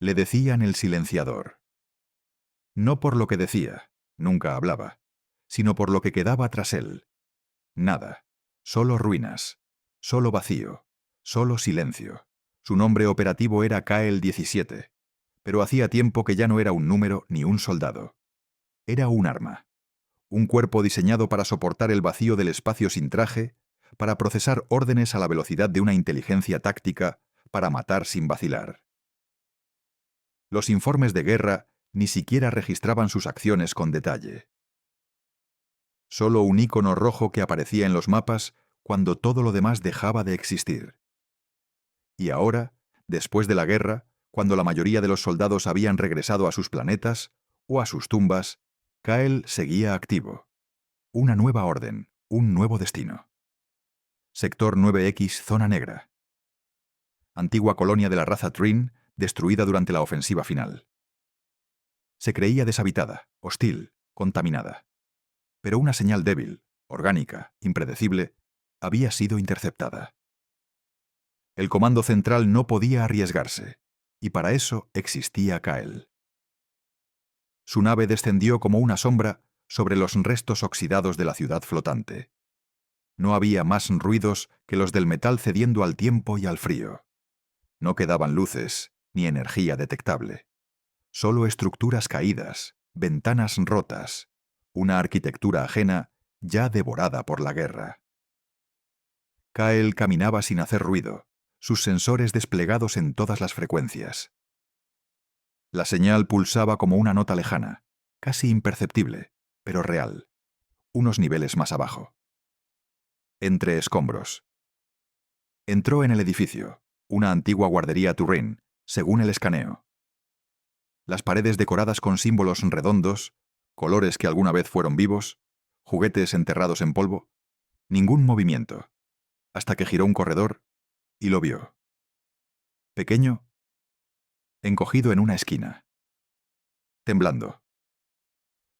Le decían el silenciador. No por lo que decía, nunca hablaba, sino por lo que quedaba tras él. Nada, solo ruinas, solo vacío, solo silencio. Su nombre operativo era Kyle-17, pero hacía tiempo que ya no era un número ni un soldado. Era un arma, un cuerpo diseñado para soportar el vacío del espacio sin traje, para procesar órdenes a la velocidad de una inteligencia táctica, para matar sin vacilar. Los informes de guerra ni siquiera registraban sus acciones con detalle. Solo un icono rojo que aparecía en los mapas cuando todo lo demás dejaba de existir. Y ahora, después de la guerra, cuando la mayoría de los soldados habían regresado a sus planetas o a sus tumbas, Kyle seguía activo. Una nueva orden, un nuevo destino. Sector 9X, Zona Negra. Antigua colonia de la raza Trin, destruida durante la ofensiva final. Se creía deshabitada, hostil, contaminada. Pero una señal débil, orgánica, impredecible, había sido interceptada. El Comando Central no podía arriesgarse, y para eso existía Kyle. Su nave descendió como una sombra sobre los restos oxidados de la ciudad flotante. No había más ruidos que los del metal cediendo al tiempo y al frío. No quedaban luces, ni energía detectable. Solo estructuras caídas, ventanas rotas, una arquitectura ajena ya devorada por la guerra. Kyle caminaba sin hacer ruido, sus sensores desplegados en todas las frecuencias. La señal pulsaba como una nota lejana, casi imperceptible, pero real, unos niveles más abajo. Entre escombros. Entró en el edificio, una antigua guardería Turin, según el escaneo. Las paredes decoradas con símbolos redondos, colores que alguna vez fueron vivos, juguetes enterrados en polvo, ningún movimiento, hasta que giró un corredor y lo vio. Pequeño, encogido en una esquina. Temblando.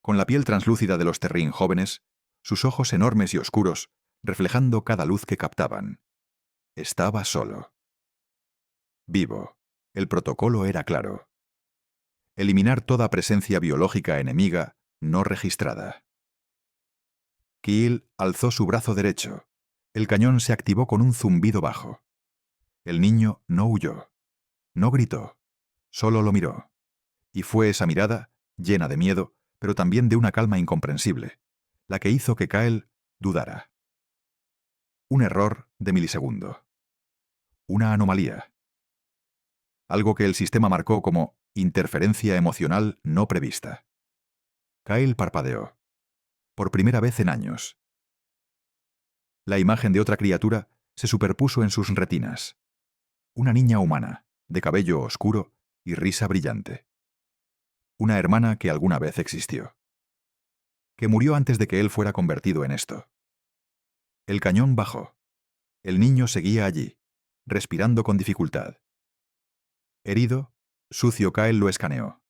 Con la piel translúcida de los Terrín jóvenes, sus ojos enormes y oscuros, reflejando cada luz que captaban. Estaba solo. Vivo. El protocolo era claro. Eliminar toda presencia biológica enemiga no registrada. Kyle alzó su brazo derecho. El cañón se activó con un zumbido bajo. El niño no huyó. No gritó. Solo lo miró. Y fue esa mirada, llena de miedo, pero también de una calma incomprensible, la que hizo que Kyle dudara. Un error de milisegundo. Una anomalía. Algo que el sistema marcó como interferencia emocional no prevista. Kyle parpadeó. Por primera vez en años. La imagen de otra criatura se superpuso en sus retinas. Una niña humana, de cabello oscuro y risa brillante. Una hermana que alguna vez existió. Que murió antes de que él fuera convertido en esto. El cañón bajó. El niño seguía allí, respirando con dificultad. Herido, sucio, Kyle lo escaneó.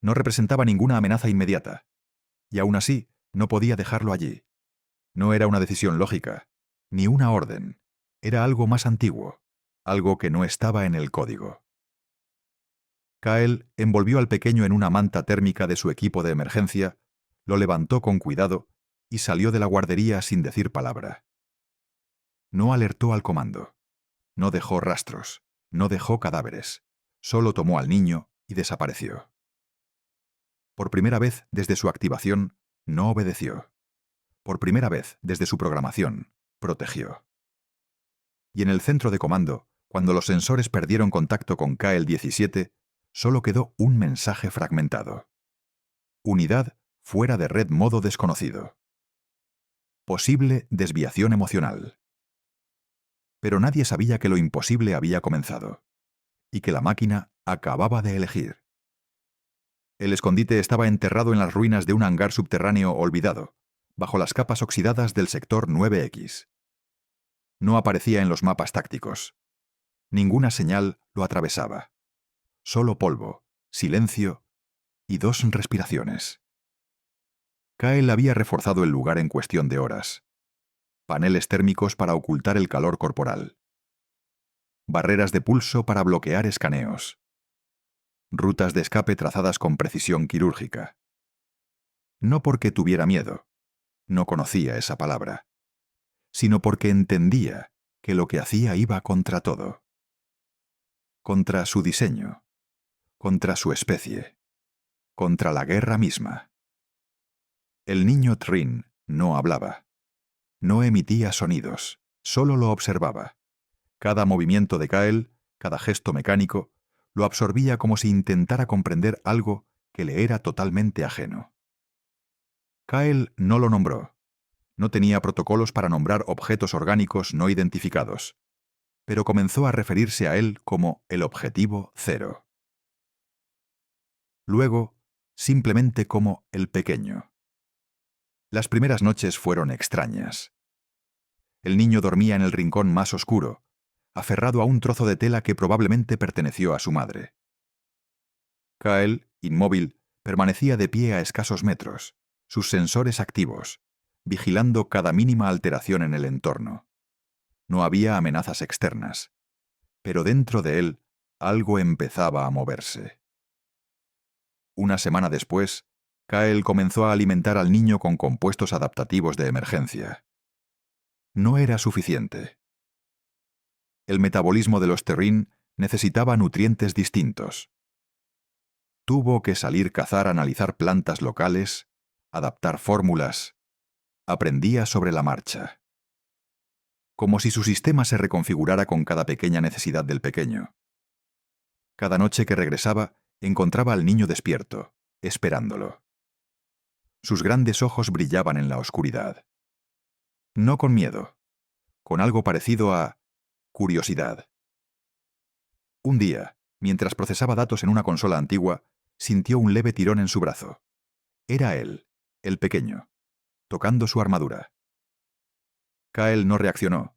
No representaba ninguna amenaza inmediata, y aún así no podía dejarlo allí. No era una decisión lógica, ni una orden. Era algo más antiguo, algo que no estaba en el código. Kyle envolvió al pequeño en una manta térmica de su equipo de emergencia, lo levantó con cuidado y salió de la guardería sin decir palabra. No alertó al comando. No dejó rastros, no dejó cadáveres. Solo tomó al niño y desapareció. Por primera vez desde su activación, no obedeció. Por primera vez desde su programación, protegió. Y en el centro de comando, cuando los sensores perdieron contacto con Kyle-17, solo quedó un mensaje fragmentado. Unidad fuera de red modo desconocido. Posible desviación emocional. Pero nadie sabía que lo imposible había comenzado, y que la máquina acababa de elegir. El escondite estaba enterrado en las ruinas de un hangar subterráneo olvidado, bajo las capas oxidadas del sector 9X. No aparecía en los mapas tácticos. Ninguna señal lo atravesaba. Solo polvo, silencio y 2 respiraciones. Kyle había reforzado el lugar en cuestión de horas. Paneles térmicos para ocultar el calor corporal. Barreras de pulso para bloquear escaneos. rutas de escape trazadas con precisión quirúrgica. No porque tuviera miedo, no conocía esa palabra, sino porque entendía que lo que hacía iba contra todo. Contra su diseño, contra su especie, contra la guerra misma. El niño Trin no hablaba, no emitía sonidos, solo lo observaba. Cada movimiento de Kyle, cada gesto mecánico, lo absorbía como si intentara comprender algo que le era totalmente ajeno. Kyle no lo nombró. No tenía protocolos para nombrar objetos orgánicos no identificados, pero comenzó a referirse a él como el objetivo cero. Luego, simplemente como el pequeño. Las primeras noches fueron extrañas. El niño dormía en el rincón más oscuro, aferrado a un trozo de tela que probablemente perteneció a su madre. Kyle, inmóvil, permanecía de pie a escasos metros, sus sensores activos, vigilando cada mínima alteración en el entorno. No había amenazas externas, pero dentro de él algo empezaba a moverse. Una semana después, Kyle comenzó a alimentar al niño con compuestos adaptativos de emergencia. No era suficiente. El metabolismo de los Terrin necesitaba nutrientes distintos. Tuvo que salir cazar, analizar plantas locales, adaptar fórmulas. Aprendía sobre la marcha. Como si su sistema se reconfigurara con cada pequeña necesidad del pequeño. Cada noche que regresaba, encontraba al niño despierto, esperándolo. Sus grandes ojos brillaban en la oscuridad. No con miedo, con algo parecido a curiosidad. Un día, mientras procesaba datos en una consola antigua, sintió un leve tirón en su brazo. Era él, el pequeño, tocando su armadura. Kyle no reaccionó,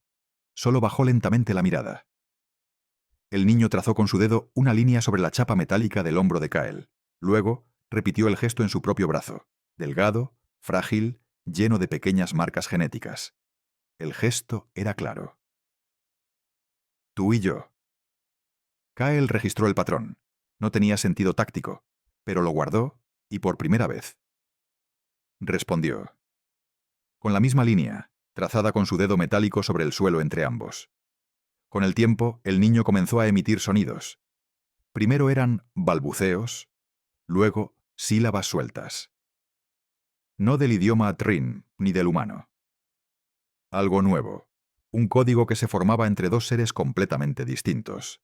solo bajó lentamente la mirada. El niño trazó con su dedo una línea sobre la chapa metálica del hombro de Kyle. Luego, repitió el gesto en su propio brazo, delgado, frágil, lleno de pequeñas marcas genéticas. El gesto era claro. Tú y yo. Kyle registró el patrón. No tenía sentido táctico, pero lo guardó, y por primera vez. Respondió. Con la misma línea, trazada con su dedo metálico sobre el suelo entre ambos. Con el tiempo, el niño comenzó a emitir sonidos. Primero eran balbuceos, luego sílabas sueltas. No del idioma Trin ni del humano. Algo nuevo, un código que se formaba entre dos seres completamente distintos.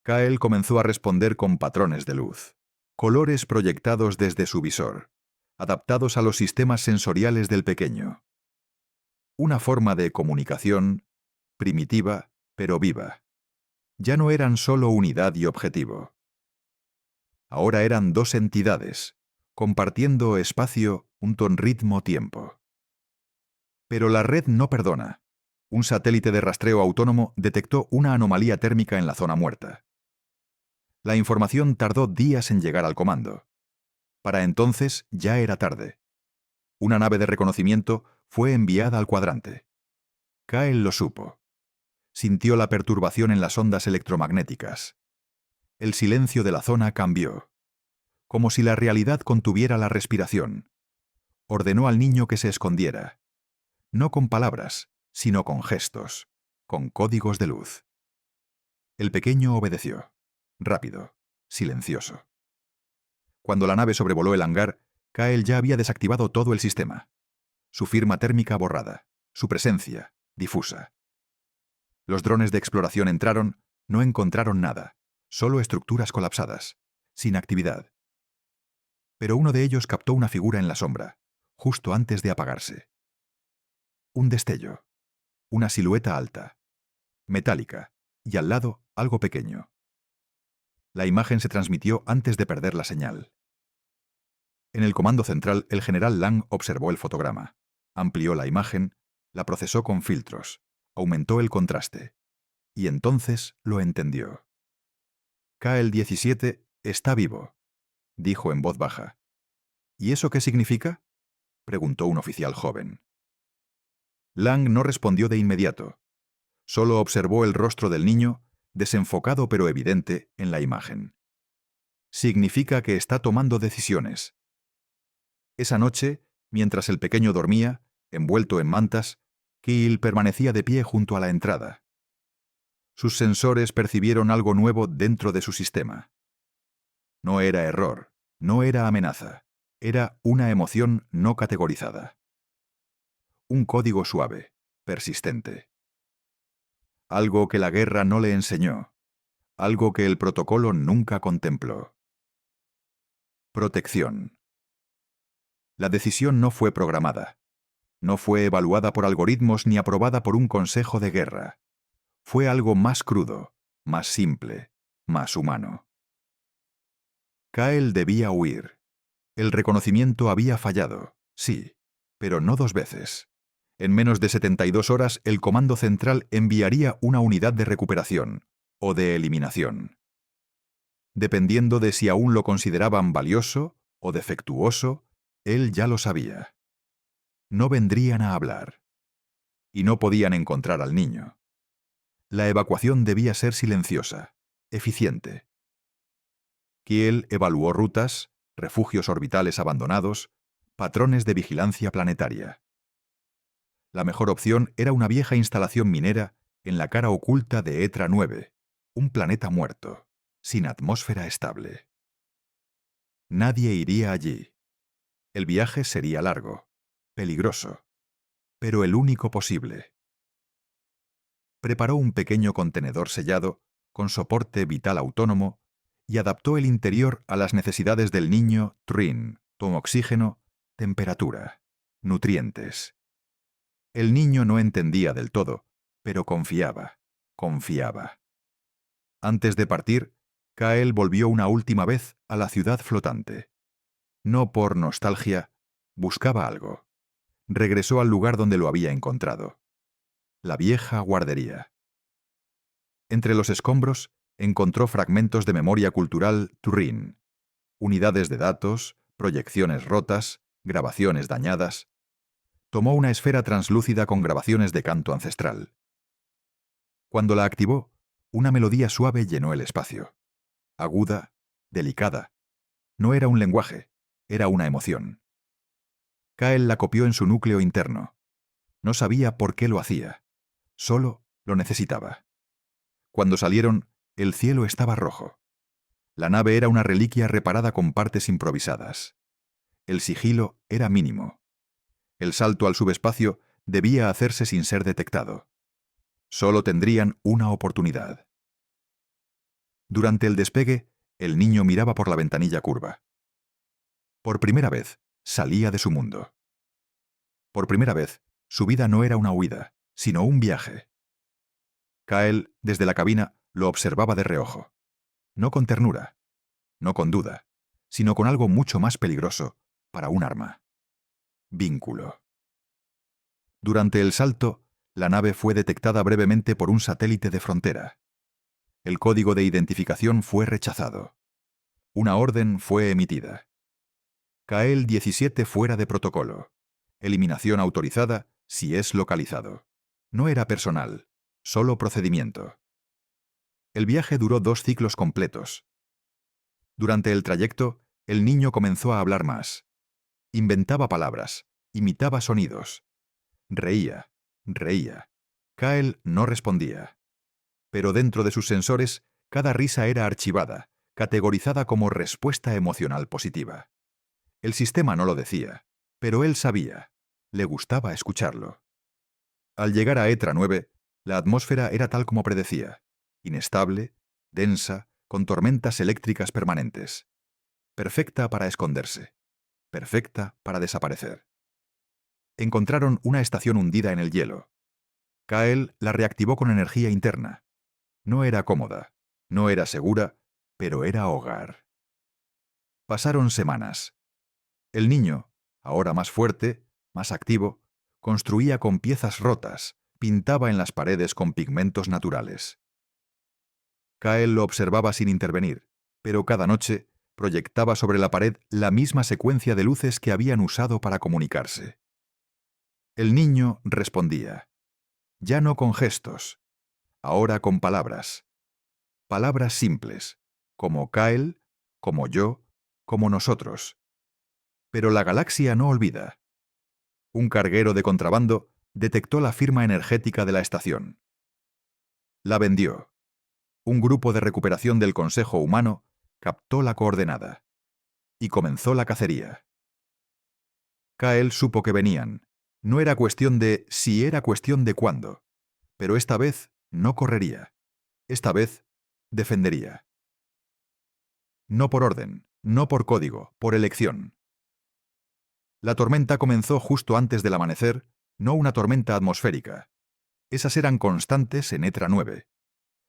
Kyle comenzó a responder con patrones de luz, colores proyectados desde su visor, adaptados a los sistemas sensoriales del pequeño. Una forma de comunicación primitiva, pero viva. Ya no eran solo unidad y objetivo. Ahora eran dos entidades, compartiendo espacio, un ritmo-tiempo. Pero la red no perdona. Un satélite de rastreo autónomo detectó una anomalía térmica en la zona muerta. La información tardó días en llegar al comando. Para entonces ya era tarde. Una nave de reconocimiento fue enviada al cuadrante. Kyle lo supo. Sintió la perturbación en las ondas electromagnéticas. El silencio de la zona cambió. Como si la realidad contuviera la respiración. Ordenó al niño que se escondiera. No con palabras, sino con gestos, con códigos de luz. El pequeño obedeció. Rápido, silencioso. Cuando la nave sobrevoló el hangar, Kyle ya había desactivado todo el sistema. Su firma térmica borrada, su presencia difusa. Los drones de exploración entraron, no encontraron nada, solo estructuras colapsadas, sin actividad. Pero uno de ellos captó una figura en la sombra, justo antes de apagarse. Un destello, una silueta alta, metálica, y al lado algo pequeño. La imagen se transmitió antes de perder la señal. En el comando central, el general Lang observó el fotograma, amplió la imagen, la procesó con filtros, aumentó el contraste, y entonces lo entendió. KL-17 está vivo, dijo en voz baja. ¿Y eso qué significa?, preguntó un oficial joven. Lang no respondió de inmediato. Solo observó el rostro del niño, desenfocado pero evidente en la imagen. significa que está tomando decisiones. Esa noche, mientras el pequeño dormía, envuelto en mantas, Keel permanecía de pie junto a la entrada. Sus sensores percibieron algo nuevo dentro de su sistema. No era error, no era amenaza, era una emoción no categorizada. Un código suave, persistente. Algo que la guerra no le enseñó, algo que el protocolo nunca contempló. Protección. La decisión no fue programada. No fue evaluada por algoritmos ni aprobada por un consejo de guerra. Fue algo más crudo, más simple, más humano. Kyle debía huir. El reconocimiento había fallado, sí, pero no 2 veces. En menos de 72 horas, el Comando Central enviaría una unidad de recuperación o de eliminación. Dependiendo de si aún lo consideraban valioso o defectuoso, él ya lo sabía. No vendrían a hablar. Y no podían encontrar al niño. La evacuación debía ser silenciosa, eficiente. Kiel evaluó rutas, refugios orbitales abandonados, patrones de vigilancia planetaria. La mejor opción era una vieja instalación minera en la cara oculta de Etra 9, un planeta muerto, sin atmósfera estable. Nadie iría allí. El viaje sería largo, peligroso, pero el único posible. Preparó un pequeño contenedor sellado, con soporte vital autónomo, y adaptó el interior a las necesidades del niño Trin, con oxígeno, temperatura, nutrientes. El niño no entendía del todo, pero confiaba. Antes de partir, Kael volvió una última vez a la ciudad flotante. No por nostalgia, buscaba algo. Regresó al lugar donde lo había encontrado. La vieja guardería. Entre los escombros, encontró fragmentos de memoria cultural Turing, unidades de datos, proyecciones rotas, grabaciones dañadas. Tomó una esfera translúcida con grabaciones de canto ancestral. Cuando la activó, una melodía suave llenó el espacio. Aguda, delicada. No era un lenguaje, era una emoción. Kael la copió en su núcleo interno. No sabía por qué lo hacía. Solo lo necesitaba. Cuando salieron, el cielo estaba rojo. La nave era una reliquia reparada con partes improvisadas. El sigilo era mínimo. El salto al subespacio debía hacerse sin ser detectado. Solo tendrían una oportunidad. Durante el despegue, el niño miraba por la ventanilla curva. Por primera vez, salía de su mundo. Por primera vez, su vida no era una huida, sino un viaje. Kael, desde la cabina, lo observaba de reojo. No con ternura, no con duda, sino con algo mucho más peligroso para un arma. Vínculo. Durante el salto, la nave fue detectada brevemente por un satélite de frontera. El código de identificación fue rechazado. Una orden fue emitida. Kael 17 fuera de protocolo. Eliminación autorizada si es localizado. No era personal, solo procedimiento. El viaje duró 2 ciclos completos. Durante el trayecto, el niño comenzó a hablar más. Inventaba palabras, imitaba sonidos. Reía, reía. Kael no respondía. Pero dentro de sus sensores, cada risa era archivada, categorizada como respuesta emocional positiva. El sistema no lo decía, pero él sabía. Le gustaba escucharlo. Al llegar a Etra 9, la atmósfera era tal como predecía, inestable, densa, con tormentas eléctricas permanentes. Perfecta para esconderse, perfecta para desaparecer. Encontraron una estación hundida en el hielo. Kael la reactivó con energía interna. No era cómoda, no era segura, pero era hogar. Pasaron semanas. El niño, ahora más fuerte, más activo, construía con piezas rotas, pintaba en las paredes con pigmentos naturales. Kael lo observaba sin intervenir, pero cada noche proyectaba sobre la pared la misma secuencia de luces que habían usado para comunicarse. El niño respondía, ya no con gestos, ahora con palabras. Palabras simples, como Kael como yo, como nosotros. Pero la galaxia no olvida. Un carguero de contrabando detectó la firma energética de la estación. La vendió. Un grupo de recuperación del Consejo Humano captó la coordenada. Y comenzó la cacería. Kyle supo que venían. No era cuestión de si, era cuestión de cuándo. Pero esta vez no correría. Esta vez defendería. No por orden, no por código, por elección. La tormenta comenzó justo antes del amanecer, no una tormenta atmosférica. Esas eran constantes en Etra 9,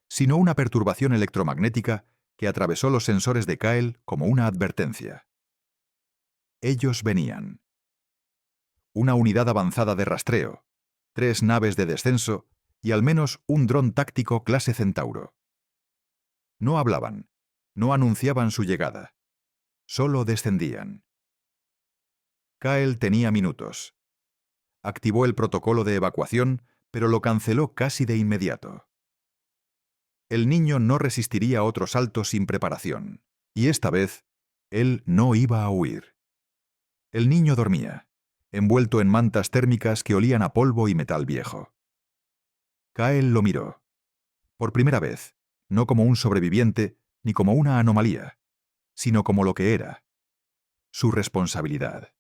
sino una perturbación electromagnética que atravesó los sensores de Kyle como una advertencia. Ellos venían. Una unidad avanzada de rastreo, 3 naves de descenso y al menos un dron táctico clase Centauro. No hablaban, no anunciaban su llegada, solo descendían. Kyle tenía minutos. Activó el protocolo de evacuación, pero lo canceló casi de inmediato. El niño no resistiría otro salto sin preparación, y esta vez, él no iba a huir. El niño dormía, envuelto en mantas térmicas que olían a polvo y metal viejo. Kyle lo miró. Por primera vez, no como un sobreviviente ni como una anomalía, sino como lo que era, su responsabilidad.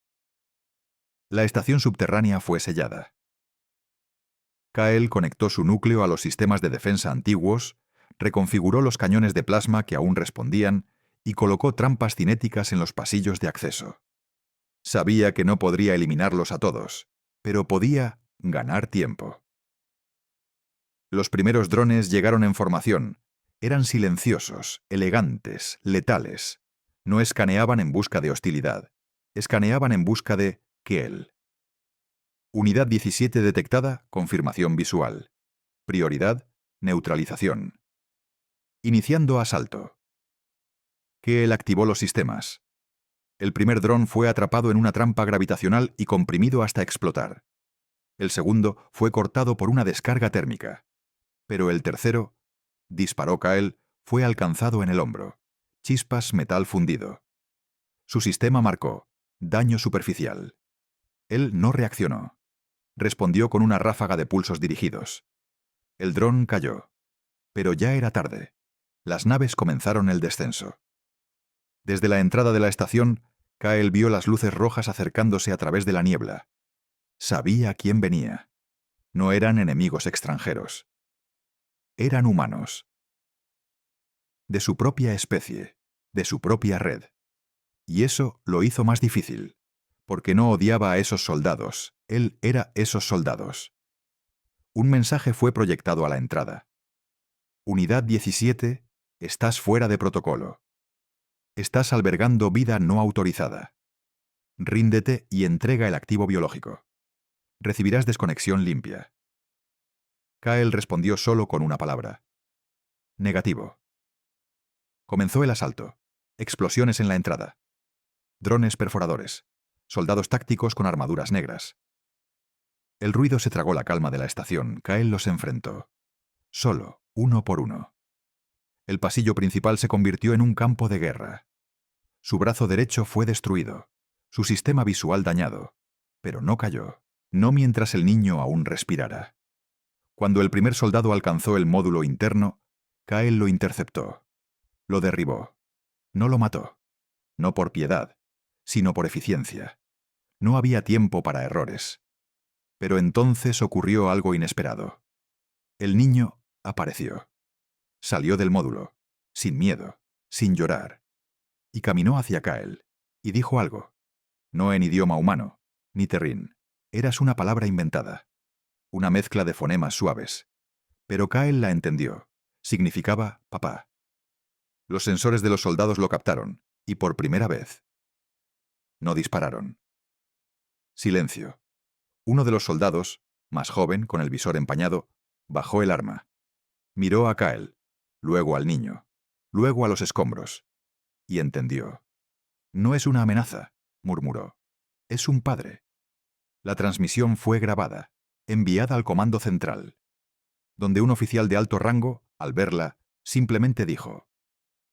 La estación subterránea fue sellada. Kyle conectó su núcleo a los sistemas de defensa antiguos, reconfiguró los cañones de plasma que aún respondían y colocó trampas cinéticas en los pasillos de acceso. Sabía que no podría eliminarlos a todos, pero podía ganar tiempo. Los primeros drones llegaron en formación. Eran silenciosos, elegantes, letales. No escaneaban en busca de hostilidad. Escaneaban en busca de Kiel. Unidad 17 detectada, confirmación visual. Prioridad, neutralización. Iniciando asalto. Kiel activó los sistemas. El primer dron fue atrapado en una trampa gravitacional y comprimido hasta explotar. El segundo fue cortado por una descarga térmica. Pero el tercero, disparó Kyle, fue alcanzado en el hombro. Chispas metal fundido. Su sistema marcó daño superficial. Él no reaccionó. Respondió con una ráfaga de pulsos dirigidos. El dron cayó. Pero ya era tarde. Las naves comenzaron el descenso. Desde la entrada de la estación, Kyle vio las luces rojas acercándose a través de la niebla. Sabía quién venía. No eran enemigos extranjeros. Eran humanos. De su propia especie, de su propia red. Y eso lo hizo más difícil, porque no odiaba a esos soldados, él era esos soldados. Un mensaje fue proyectado a la entrada. Unidad 17, estás fuera de protocolo. Estás albergando vida no autorizada. Ríndete y entrega el activo biológico. Recibirás desconexión limpia. Kyle respondió solo con una palabra. Negativo. Comenzó el asalto. Explosiones en la entrada. Drones perforadores. Soldados tácticos con armaduras negras. El ruido se tragó la calma de la estación. Kyle los enfrentó. Solo, uno por uno. El pasillo principal se convirtió en un campo de guerra. Su brazo derecho fue destruido. Su sistema visual dañado. Pero no cayó. No mientras el niño aún respirara. Cuando el primer soldado alcanzó el módulo interno, Kyle lo interceptó. Lo derribó. No lo mató. No por piedad, sino por eficiencia. No había tiempo para errores. Pero entonces ocurrió algo inesperado. El niño apareció. Salió del módulo, sin miedo, sin llorar, y caminó hacia Kyle, y dijo algo. No en idioma humano, ni terrín. Eras una palabra inventada. Una mezcla de fonemas suaves. Pero Kyle la entendió. Significaba papá. Los sensores de los soldados lo captaron, y por primera vez. No dispararon. Silencio. Uno de los soldados, más joven, con el visor empañado, bajó el arma. Miró a Kyle, luego al niño, luego a los escombros, y entendió. No es una amenaza, murmuró. Es un padre. La transmisión fue grabada, enviada al comando central, donde un oficial de alto rango, al verla, simplemente dijo: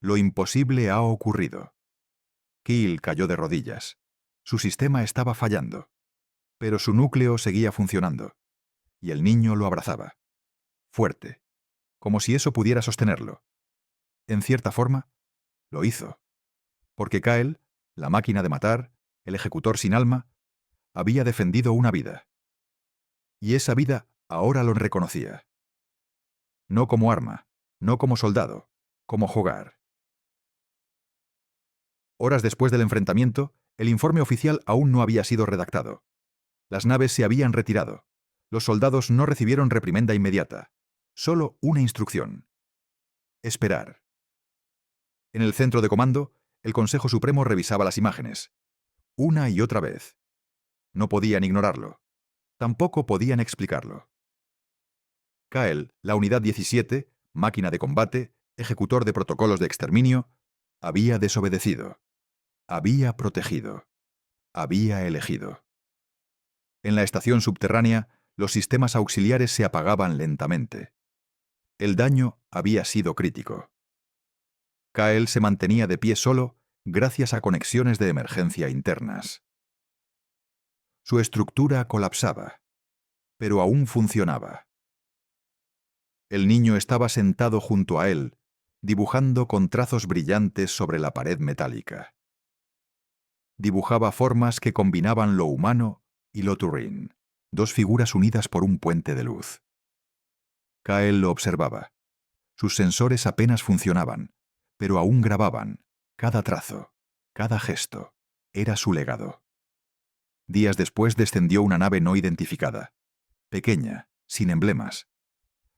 Lo imposible ha ocurrido. Keel cayó de rodillas. Su sistema estaba fallando, pero su núcleo seguía funcionando, y el niño lo abrazaba. Fuerte, como si eso pudiera sostenerlo. En cierta forma, lo hizo, porque Kyle, la máquina de matar, el ejecutor sin alma, había defendido una vida. Y esa vida ahora lo reconocía. No como arma, no como soldado, como hogar. Horas después del enfrentamiento, el informe oficial aún no había sido redactado. Las naves se habían retirado. Los soldados no recibieron reprimenda inmediata. Solo una instrucción. Esperar. En el centro de comando, el Consejo Supremo revisaba las imágenes. Una y otra vez. No podían ignorarlo. Tampoco podían explicarlo. Kyle, la Unidad 17, máquina de combate, ejecutor de protocolos de exterminio, había desobedecido. Había protegido. Había elegido. En la estación subterránea, los sistemas auxiliares se apagaban lentamente. El daño había sido crítico. Kyle se mantenía de pie solo gracias a conexiones de emergencia internas. Su estructura colapsaba, pero aún funcionaba. El niño estaba sentado junto a él, dibujando con trazos brillantes sobre la pared metálica. Dibujaba formas que combinaban lo humano y lo Turing, dos figuras unidas por un puente de luz. Kyle lo observaba. Sus sensores apenas funcionaban, pero aún grababan. Cada trazo, cada gesto, era su legado. Días después descendió una nave no identificada, pequeña, sin emblemas.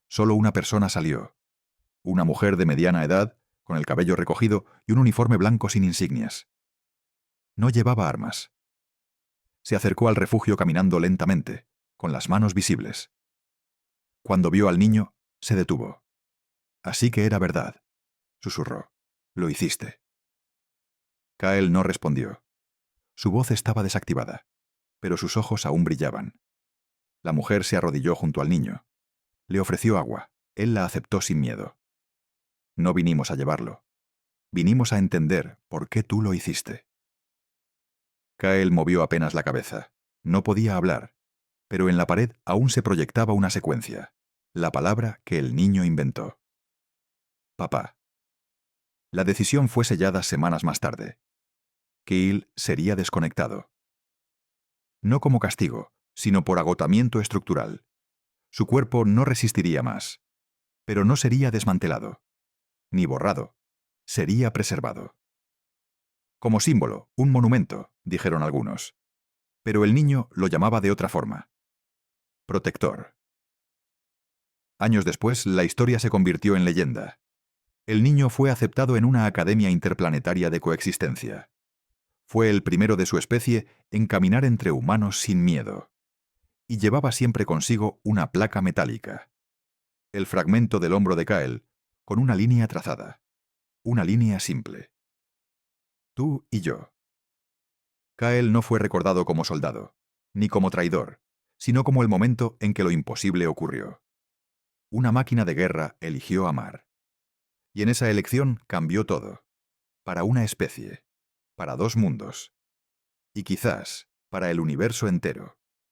Solo una persona salió. Una mujer de mediana edad, con el cabello recogido y un uniforme blanco sin insignias. No llevaba armas. Se acercó al refugio caminando lentamente, con las manos visibles. Cuando vio al niño, se detuvo. Así que era verdad, susurró. Lo hiciste. Kyle no respondió. Su voz estaba desactivada, pero sus ojos aún brillaban. La mujer se arrodilló junto al niño. Le ofreció agua. Él la aceptó sin miedo. No vinimos a llevarlo. Vinimos a entender por qué tú lo hiciste. Kyle movió apenas la cabeza. No podía hablar, pero en la pared aún se proyectaba una secuencia. La palabra que el niño inventó. Papá. La decisión fue sellada semanas más tarde. Kyle sería desconectado. No como castigo, sino por agotamiento estructural. Su cuerpo no resistiría más. Pero no sería desmantelado. Ni borrado. Sería preservado. Como símbolo, un monumento, dijeron algunos. Pero el niño lo llamaba de otra forma. Protector. Años después, la historia se convirtió en leyenda. El niño fue aceptado en una academia interplanetaria de coexistencia. Fue el primero de su especie en caminar entre humanos sin miedo. Y llevaba siempre consigo una placa metálica. El fragmento del hombro de Kyle, con una línea trazada. Una línea simple. Tú y yo. Kyle no fue recordado como soldado, ni como traidor, sino como el momento en que lo imposible ocurrió. Una máquina de guerra eligió amar. Y en esa elección cambió todo. Para una especie. Para dos mundos. Y quizás para el universo entero.